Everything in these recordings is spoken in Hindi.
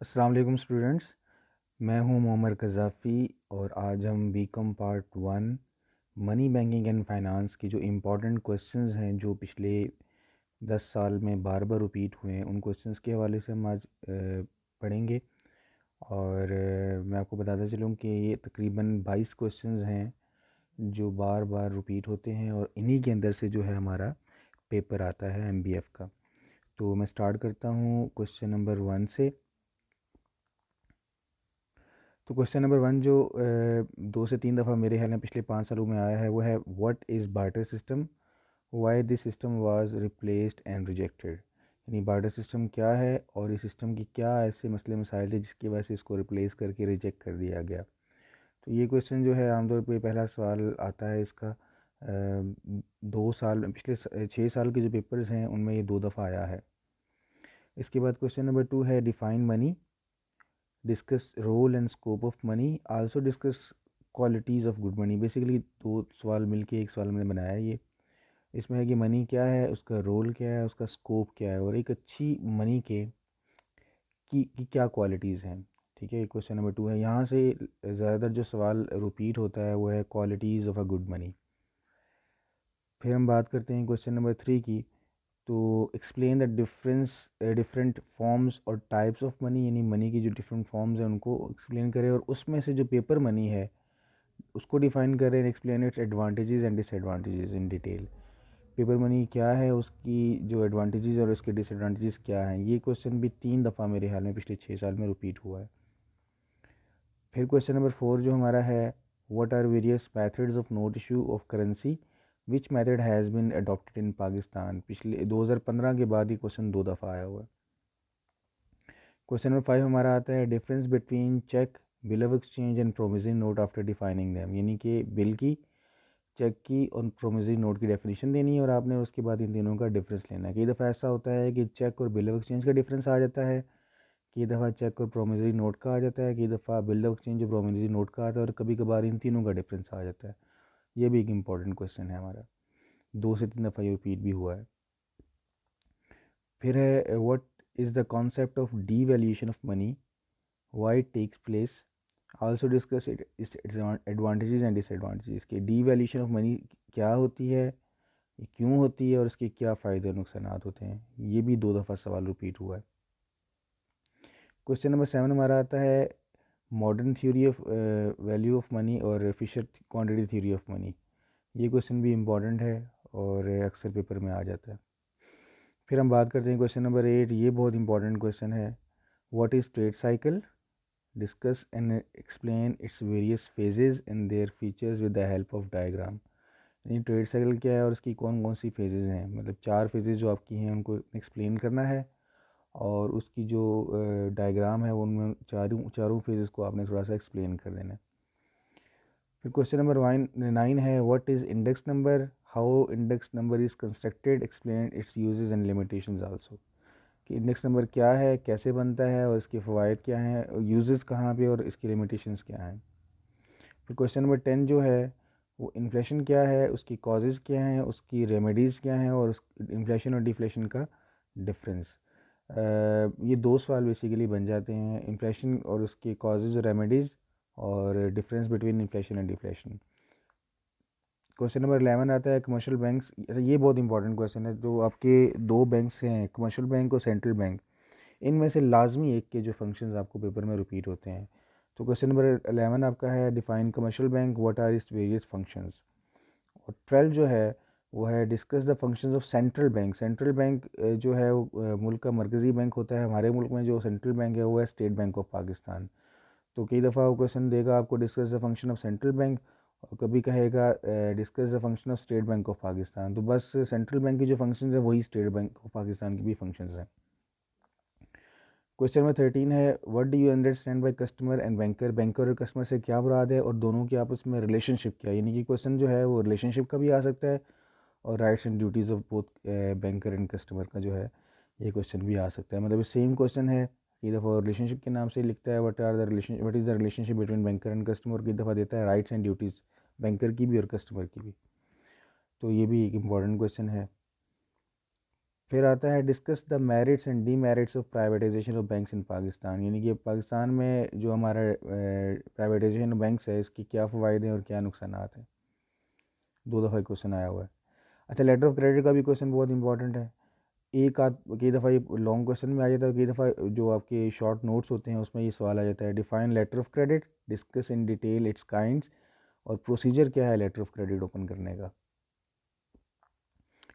अस्सलाम वालेकुम स्टूडेंट्स। मैं हूं मोहम्मद कज़ाफ़ी और आज हम BCom part 1 money banking and finance की जो इम्पोर्टेंट क्वेश्चंस हैं जो पिछले 10 साल में बार बार रिपीट हुए हैं उन क्वेश्चंस के हवाले से हम आज पढ़ेंगे। और मैं आपको बताता चलूं कि ये तकरीबन 22 क्वेश्चंस हैं जो बार बार रिपीट होते हैं और इन्हीं के अंदर से जो है हमारा पेपर आता है एमबीएफ का। तो मैं स्टार्ट करता हूँ क्वेश्चन नंबर 1 से। तो क्वेश्चन नंबर 1 जो 2 से 3 दफ़ा मेरे ख्याल में पिछले 5 सालों में आया है वो है what is barter system, why this system was replaced and rejected. यानी बार्टर सिस्टम क्या है और इस सिस्टम की क्या ऐसे मसले मसाइल थे जिसकी वजह से इसको रिप्लेस करके रिजेक्ट कर दिया गया। तो ये क्वेश्चन जो है आमतौर पे पहला सवाल आता है इसका 2 साल पिछले 6 साल के जो पेपर्स हैं उनमें ये 2 दफ़ा आया है। इसके बाद क्वेश्चन नंबर 2 है define money, discuss role and scope of money, also discuss qualities of good money. Basically 2 सवाल मिलके एक सवाल मैंने बनाया है ये। इसमें है कि मनी क्या है, उसका रोल क्या है, उसका स्कोप क्या है और एक अच्छी मनी के की क्या क्वालिटीज़ हैं। ठीक है, क्वेश्चन नंबर 2 है। यहाँ से ज़्यादातर जो सवाल रिपीट होता है वो है qualities of a good money. फिर हम बात करते हैं क्वेश्चन नंबर 3 की। तो एक्सप्लेन द डिफरेंट फॉर्म्स और टाइप्स ऑफ मनी, यानी मनी की जो डिफरेंट फॉर्म्स हैं उनको एक्सप्लेन करें और उसमें से जो पेपर मनी है उसको डिफ़ाइन करें and explain it's advantages and disadvantages in detail. Paper money क्या है, उसकी जो एडवांटेजेस और उसके डिसएडवांटेजेस क्या हैं। ये क्वेश्चन भी 3 दफ़ा मेरे ख्याल में पिछले 6 साल में रिपीट हुआ है। फिर क्वेश्चन नंबर 4 जो हमारा है what are various methods of note issue of currency, which method has been adopted in Pakistan. पिछले 2015 के बाद ये क्वेश्चन 2 दफ़ा आया हुआ है। क्वेश्चन नंबर 5 हमारा आता है difference between cheque, bill of exchange and promissory note after defining them. यानी कि बिल की, चेक की और प्रोमिसरी नोट की डेफिनेशन देनी है और आपने उसके बाद इन तीनों का डिफरेंस लेना है। कई दफ़ा ऐसा होता है कि चेक और बिल ऑफ एक्सचेंज का डिफरेंस आ जाता है, कई दफ़ा चेक और प्रोमिसरी नोट का आ जाता है, कई दफ़ा बिल ऑफ एक्सचेंज और प्रोमिसरी नोट का आता है और कभी कभार इन तीनों का डिफरेंस आ जाता है। ये भी एक इम्पॉर्टेंट क्वेश्चन है हमारा, 2 से 3 दफ़ा ये रिपीट भी हुआ है। फिर है what is the concept of devaluation of money, why it takes place, also discuss its advantages and disadvantages. कि डी वैल्यूएशन ऑफ मनी क्या होती है, ये क्यों होती है और इसके क्या फ़ायदे और नुकसान होते हैं। ये भी 2 दफ़ा सवाल रिपीट हुआ है। क्वेश्चन नंबर 7 हमारा आता है modern theory of value of money और Fisher quantity theory of money. ये क्वेश्चन भी इम्पॉर्टेंट है और अक्सर पेपर में आ जाता है। फिर हम बात करते हैं क्वेश्चन नंबर 8। ये बहुत इंपॉर्टेंट क्वेश्चन है what is trade cycle, discuss and explain its various phases and their features with the help of diagram. यानी ट्रेड साइकिल क्या है और इसकी कौन कौन सी फेजेस हैं, मतलब 4 फेजेस जो आपकी हैं उनको एक्सप्लेन करना है और उसकी जो डायग्राम है उनमें चारों चारों फेजेस को आपने थोड़ा सा एक्सप्लेन कर देना है। फिर क्वेश्चन नंबर 9 है what is index number, how index number is constructed, explain it's uses and limitations also. कि इंडेक्स नंबर क्या है, कैसे बनता है और इसके फ़वाइद क्या हैं, यूजेस कहाँ पे और इसकी लिमिटेशंस क्या हैं। फिर क्वेश्चन नंबर 10 जो है वो इन्फ्लेशन क्या है, उसकी कॉजेज़ क्या हैं, उसकी रेमेडीज़ क्या हैं और उस इन्फ्लेशन और डिफ्लेशन का डिफरेंस। ये 2 सवाल बेसिकली बन जाते हैं, इन्फ्लेशन और उसके कॉजेज़ और रेमेडीज़ और difference between inflation and deflation. Question number 11 आता है कमर्शियल बैंक्स। अच्छा, ये बहुत इंपॉर्टेंट क्वेश्चन है। जो आपके 2 बैंक्स हैं, कमर्शियल बैंक और सेंट्रल बैंक, इनमें से लाजमी एक के जो फंक्शंस आपको पेपर में रिपीट होते हैं। तो क्वेश्चन नंबर 11 आपका है define commercial bank, what are its various functions. और 12 जो है वो है discuss the functions of central bank. Central bank जो है वो मुल्क का मरकज़ी बैंक होता है। हमारे मुल्क में जो सेंट्रल बैंक है वो है स्टेट बैंक ऑफ पाकिस्तान। तो कई दफ़ा वो क्वेश्चन देगा आपको discuss the function of central bank और कभी कहेगा discuss the function of state bank of Pakistan. तो बस सेंट्रल बैंक की जो फंक्शंस है वही स्टेट बैंक ऑफ पाकिस्तान की भी फंक्शंस हैं। क्वेश्चन नंबर 13 है what do you understand by customer and banker. Banker और कस्टमर से क्या मुराद है और दोनों की आपस में रिलेशनशिप क्या है। यानी कि क्वेश्चन जो है वो रिलेशनशिप का भी आ सकता है और rights and duties of both banker and customer का जो है ये क्वेश्चन भी आ सकता है। मतलब सेम क्वेश्चन है, कई दफ़ा रिलेशनशिप के नाम से लिखता है what is the relationship between banker and customer, कई दफ़ा देता है राइट्स एंड ड्यूटीज़ बैंकर की भी और कस्टमर की भी। तो ये भी एक इम्पॉर्टेंट क्वेश्चन है। फिर आता है discuss the merits and demerits of privatisation of banks in Pakistan, यानी कि पाकिस्तान में जो हमारा प्राइवेटाइजेशन बैंक्स है इसकी क्या फ़वाइद हैं और क्या नुकसान हैं। 2 दफ़ा क्वेश्चन आया हुआ है। अच्छा, लेटर ऑफ क्रेडिट का भी क्वेश्चन बहुत इंपॉर्टेंट है। कई दफ़ा ये लॉन्ग क्वेश्चन में आ जाता है, कई दफ़ा जो आपके शॉर्ट नोट्स होते हैं उसमें ये सवाल आ जाता है, define letter of credit, discuss in detail its kinds, और प्रोसीजर क्या है लेटर ऑफ क्रेडिट ओपन करने का।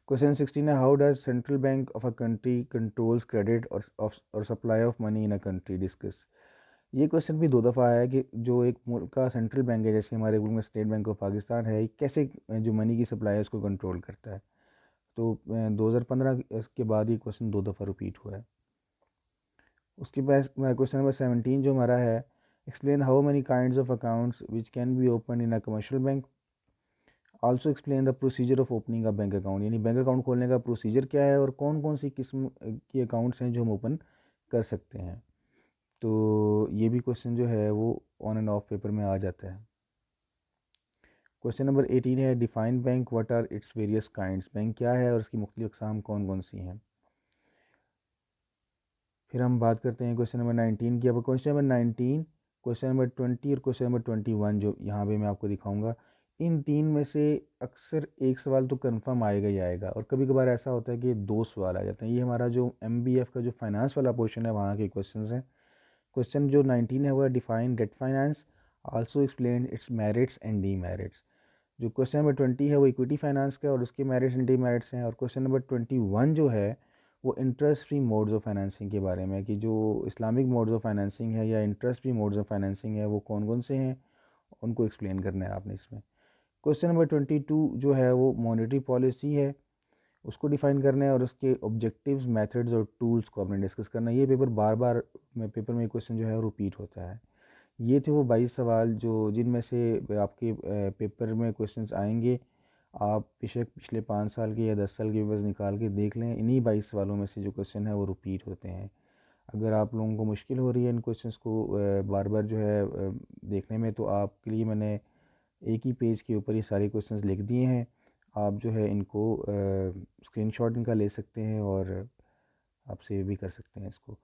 क्वेश्चन 16 है, how does central bank of a country controls credit और supply of money in a country, discuss. ये क्वेश्चन भी 2 दफ़ा आया है कि जो एक मुल्क का सेंट्रल बैंक है, जैसे हमारे मुल्क में स्टेट बैंक ऑफ पाकिस्तान है, कैसे जो मनी की सप्लाई है उसको कंट्रोल करता है। तो 2015 के बाद ये क्वेश्चन 2 दफ़ा रिपीट हुआ है। उसके बाद क्वेश्चन नंबर 17 जो हमारा है, explain how many kinds of accounts which can be open in a commercial bank, also explain the procedure of opening a bank account, यानी बैंक अकाउंट खोलने का प्रोसीजर क्या है और कौन कौन सी किस्म के अकाउंट्स हैं जो हम ओपन कर सकते हैं। तो ये भी क्वेश्चन जो है वो ऑन एंड ऑफ पेपर में आ जाता है। क्वेश्चन नंबर 18 है, define bank, what are its various kinds, bank क्या है और इसकी मुख्तलिफ अक़साम कौन कौन सी हैं। फिर हम बात करते हैं क्वेश्चन नंबर 19 की। अब क्वेश्चन नंबर 19, क्वेश्चन नंबर 20 और क्वेश्चन नंबर 21 जो यहाँ पे मैं आपको दिखाऊंगा, इन 3 में से अक्सर एक सवाल तो कंफर्म आएगा ही आएगा, और कभी कभार ऐसा होता है कि 2 सवाल आ जाते हैं। ये हमारा जो MBF का जो फाइनेंस वाला पोर्शन है वहाँ के क्वेश्चन हैं। क्वेश्चन जो 19 है वो है, define debt finance, also explain its merits and demerits. जो क्वेश्चन नंबर 20 है वो इक्विटी फाइनेंस का और उसके मेरिट्स एंड डीमेरिट्स हैं। और क्वेश्चन नंबर 21 जो है वो interest free modes of financing के बारे में है कि जो इस्लामिक मोड्स ऑफ फाइनेंसिंग है या interest free modes of financing है वो कौन कौन से हैं, उनको एक्सप्लेन करना है आपने इसमें। क्वेश्चन नंबर 22 जो है वो मॉनेटरी पॉलिसी है, उसको डिफाइन करना है और उसके ऑब्जेक्टिव्स, मेथड्स और टूल्स को आपने डिस्कस करना है। ये पेपर बार बार में पेपर में क्वेश्चन जो है वो रिपीट होता है। ये थे वो 22 सवाल जो जिनमें से आपके पेपर में क्वेश्चंस आएंगे। आप बेशक पिछले 5 साल के या 10 साल के पेपर्स निकाल के देख लें, इन्हीं 22 सवालों में से जो क्वेश्चन है वो रिपीट होते हैं। अगर आप लोगों को मुश्किल हो रही है इन क्वेश्चंस को बार बार जो है देखने में, तो आपके लिए मैंने एक ही पेज के ऊपर ये सारे क्वेश्चंस लिख दिए हैं। आप जो है इनको स्क्रीनशॉट इनका ले सकते हैं और आप सेव भी कर सकते हैं इसको।